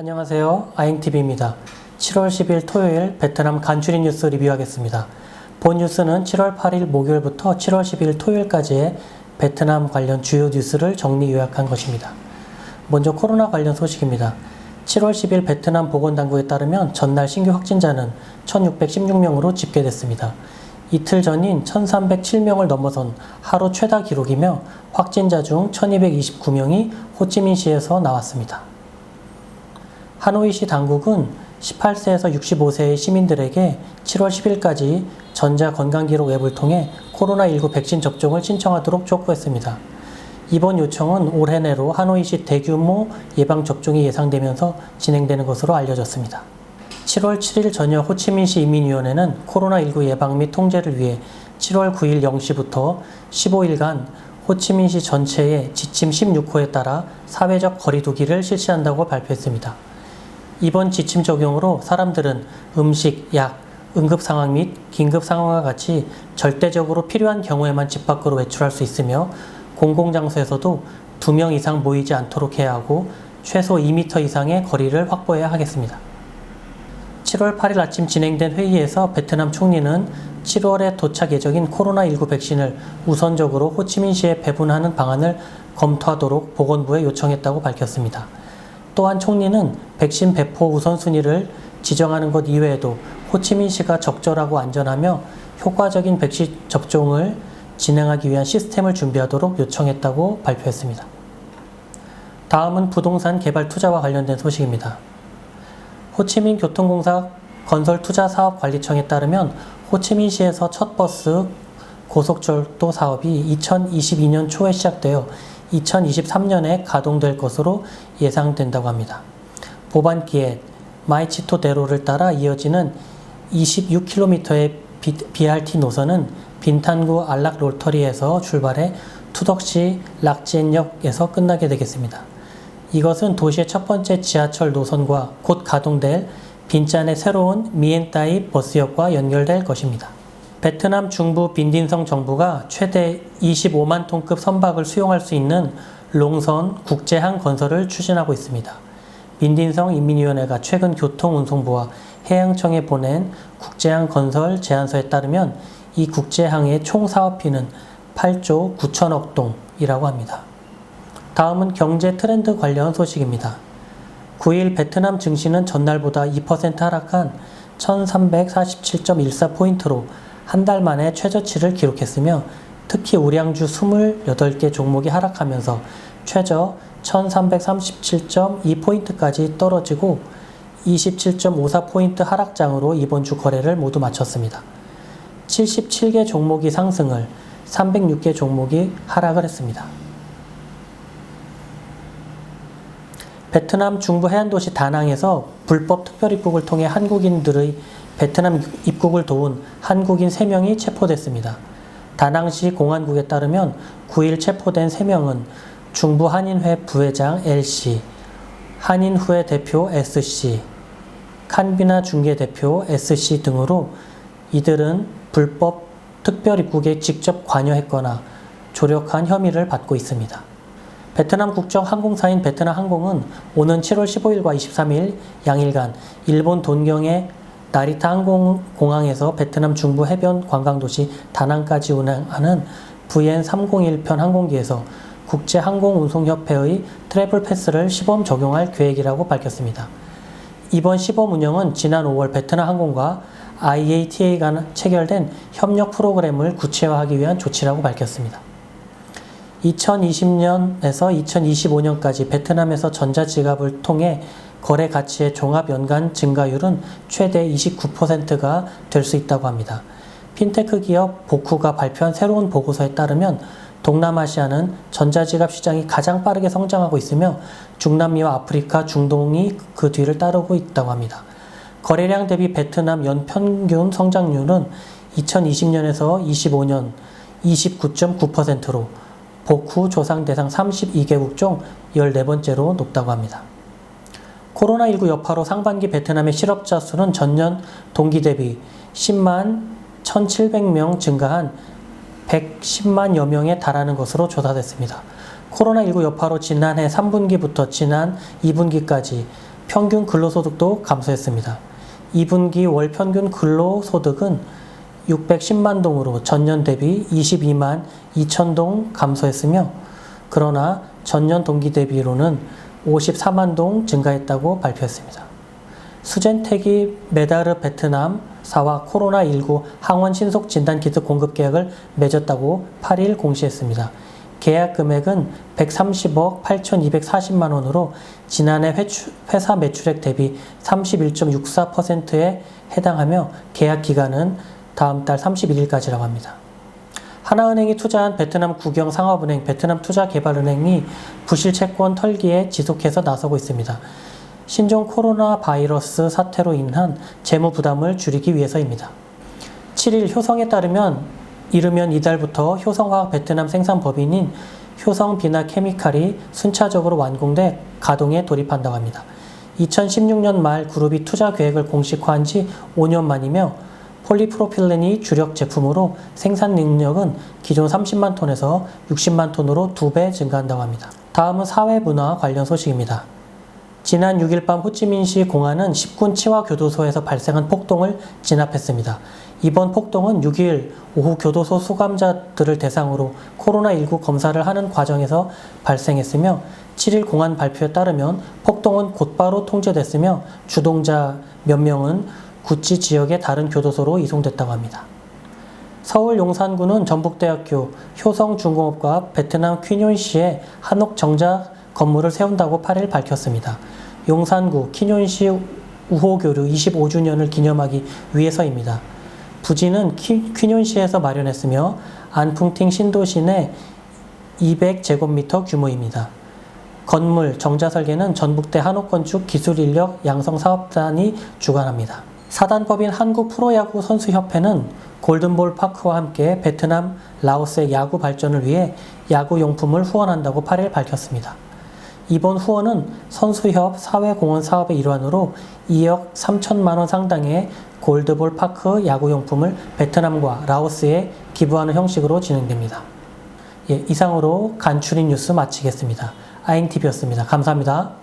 안녕하세요. 아잉TV입니다. 7월 10일 토요일 베트남 간추린 뉴스 리뷰하겠습니다. 본 뉴스는 7월 8일 목요일부터 7월 10일 토요일까지의 베트남 관련 주요 뉴스를 정리 요약한 것입니다. 먼저 코로나 관련 소식입니다. 7월 10일 베트남 보건당국에 따르면 전날 신규 확진자는 1616명으로 집계됐습니다. 이틀 전인 1307명을 넘어선 하루 최다 기록이며 확진자 중 1229명이 호치민시에서 나왔습니다. 하노이시 당국은 18세에서 65세의 시민들에게 7월 10일까지 전자건강기록 앱을 통해 코로나19 백신 접종을 신청하도록 촉구했습니다. 이번 요청은 올해 내로 하노이시 대규모 예방접종이 예상되면서 진행되는 것으로 알려졌습니다. 7월 7일 저녁 호치민시 인민위원회는 코로나19 예방 및 통제를 위해 7월 9일 0시부터 15일간 호치민시 전체의 지침 16호에 따라 사회적 거리두기를 실시한다고 발표했습니다. 이번 지침 적용으로 사람들은 음식, 약, 응급 상황 및 긴급 상황과 같이 절대적으로 필요한 경우에만 집 밖으로 외출할 수 있으며 공공장소에서도 2명 이상 모이지 않도록 해야 하고 최소 2m 이상의 거리를 확보해야 하겠습니다. 7월 8일 아침 진행된 회의에서 베트남 총리는 7월에 도착 예정인 코로나19 백신을 우선적으로 호치민시에 배분하는 방안을 검토하도록 보건부에 요청했다고 밝혔습니다. 또한 총리는 백신 배포 우선순위를 지정하는 것 이외에도 호치민시가 적절하고 안전하며 효과적인 백신 접종을 진행하기 위한 시스템을 준비하도록 요청했다고 발표했습니다. 다음은 부동산 개발 투자와 관련된 소식입니다. 호치민 교통공사 건설투자사업관리청에 따르면 호치민시에서 첫 버스 고속철도 사업이 2022년 초에 시작되어 2023년에 가동될 것으로 예상된다고 합니다. 보반기에 마이치토대로를 따라 이어지는 26km의 BRT 노선은 빈탄구 알락 롤터리에서 출발해 투덕시 락지엔역에서 끝나게 되겠습니다. 이것은 도시의 첫 번째 지하철 노선과 곧 가동될 빈짠의 새로운 미엔따이 버스역과 연결될 것입니다. 베트남 중부 빈딘성 정부가 최대 25만 톤급 선박을 수용할 수 있는 롱선 국제항 건설을 추진하고 있습니다. 빈딘성 인민위원회가 최근 교통운송부와 해양청에 보낸 국제항 건설 제안서에 따르면 이 국제항의 총 사업비는 8조 9천억 동이라고 합니다. 다음은 경제 트렌드 관련 소식입니다. 9일 베트남 증시는 전날보다 2% 하락한 1347.14포인트로 한 달 만에 최저치를 기록했으며 특히 우량주 28개 종목이 하락하면서 최저 1337.2포인트까지 떨어지고 27.54포인트 하락장으로 이번 주 거래를 모두 마쳤습니다. 77개 종목이 상승을, 306개 종목이 하락을 했습니다. 베트남 중부 해안도시 다낭에서 불법 특별입국을 통해 한국인들의 베트남 입국을 도운 한국인 3명이 체포됐습니다. 다낭시 공안국에 따르면 9일 체포된 3명은 중부 한인회 부회장 L씨, 한인후회 대표 S씨, 칸비나 중개 대표 S씨 등으로 이들은 불법 특별입국에 직접 관여했거나 조력한 혐의를 받고 있습니다. 베트남 국적 항공사인 베트남항공은 오는 7월 15일과 23일 양일간 일본 돈경의 나리타 항공공항에서 베트남 중부 해변 관광도시 다낭까지 운항하는 VN301편 항공기에서 국제항공운송협회의 트래블 패스를 시범 적용할 계획이라고 밝혔습니다. 이번 시범 운영은 지난 5월 베트남항공과 IATA 간 체결된 협력 프로그램을 구체화하기 위한 조치라고 밝혔습니다. 2020년에서 2025년까지 베트남에서 전자지갑을 통해 거래 가치의 종합 연간 증가율은 최대 29%가 될 수 있다고 합니다. 핀테크 기업 보쿠가 발표한 새로운 보고서에 따르면 동남아시아는 전자지갑 시장이 가장 빠르게 성장하고 있으며 중남미와 아프리카, 중동이 그 뒤를 따르고 있다고 합니다. 거래량 대비 베트남 연평균 성장률은 2020년에서 25년 29.9%로 보쿠 조상 대상 32개국 중 14번째로 높다고 합니다. 코로나19 여파로 상반기 베트남의 실업자 수는 전년 동기 대비 10만 1,700명 증가한 110만여 명에 달하는 것으로 조사됐습니다. 코로나19 여파로 지난해 3분기부터 지난 2분기까지 평균 근로소득도 감소했습니다. 2분기 월 평균 근로소득은 610만 동으로 전년 대비 22만 2천 동 감소했으며, 그러나 전년 동기 대비로는 54만 동 증가했다고 발표했습니다. 수젠텍이 메다르 베트남사와 코로나19 항원 신속 진단 키트 공급 계약을 맺었다고 8일 공시했습니다. 계약 금액은 130억 8,240만 원으로 지난해 회사 매출액 대비 31.64%에 해당하며 계약 기간은 다음 달 31일까지라고 합니다. 하나은행이 투자한 베트남 국영 상업은행 베트남투자개발은행이 부실 채권 털기에 지속해서 나서고 있습니다. 신종 코로나 바이러스 사태로 인한 재무 부담을 줄이기 위해서입니다. 7일 효성에 따르면 이르면 이달부터 효성화학 베트남 생산 법인인 효성비나케미칼이 순차적으로 완공돼 가동에 돌입한다고 합니다. 2016년 말 그룹이 투자 계획을 공식화한 지 5년 만이며 폴리프로필렌이 주력 제품으로 생산 능력은 기존 30만 톤에서 60만 톤으로 2배 증가한다고 합니다. 다음은 사회문화 관련 소식입니다. 지난 6일 밤 호치민시 공안은 10군 치화교도소에서 발생한 폭동을 진압했습니다. 이번 폭동은 6일 오후 교도소 수감자들을 대상으로 코로나19 검사를 하는 과정에서 발생했으며 7일 공안 발표에 따르면 폭동은 곧바로 통제됐으며 주동자 몇 명은 구치 지역의 다른 교도소로 이송됐다고 합니다. 서울 용산구는 전북대학교 효성중공업과 베트남 퀴뇽시에 한옥 정자 건물을 세운다고 8일 밝혔습니다. 용산구 퀴뇽시 우호교류 25주년을 기념하기 위해서입니다. 부지는 퀴뇽시에서 마련했으며 안풍팅 신도시 내 200제곱미터 규모입니다. 건물 정자 설계는 전북대 한옥건축기술인력 양성사업단이 주관합니다. 사단법인 한국프로야구 선수협회는 골든볼 파크와 함께 베트남, 라오스의 야구 발전을 위해 야구용품을 후원한다고 8일 밝혔습니다. 이번 후원은 선수협 사회공헌 사업의 일환으로 2억 3천만 원 상당의 골드볼 파크 야구용품을 베트남과 라오스에 기부하는 형식으로 진행됩니다. 이상으로 간추린 뉴스 마치겠습니다. 아잉TV였습니다. 감사합니다.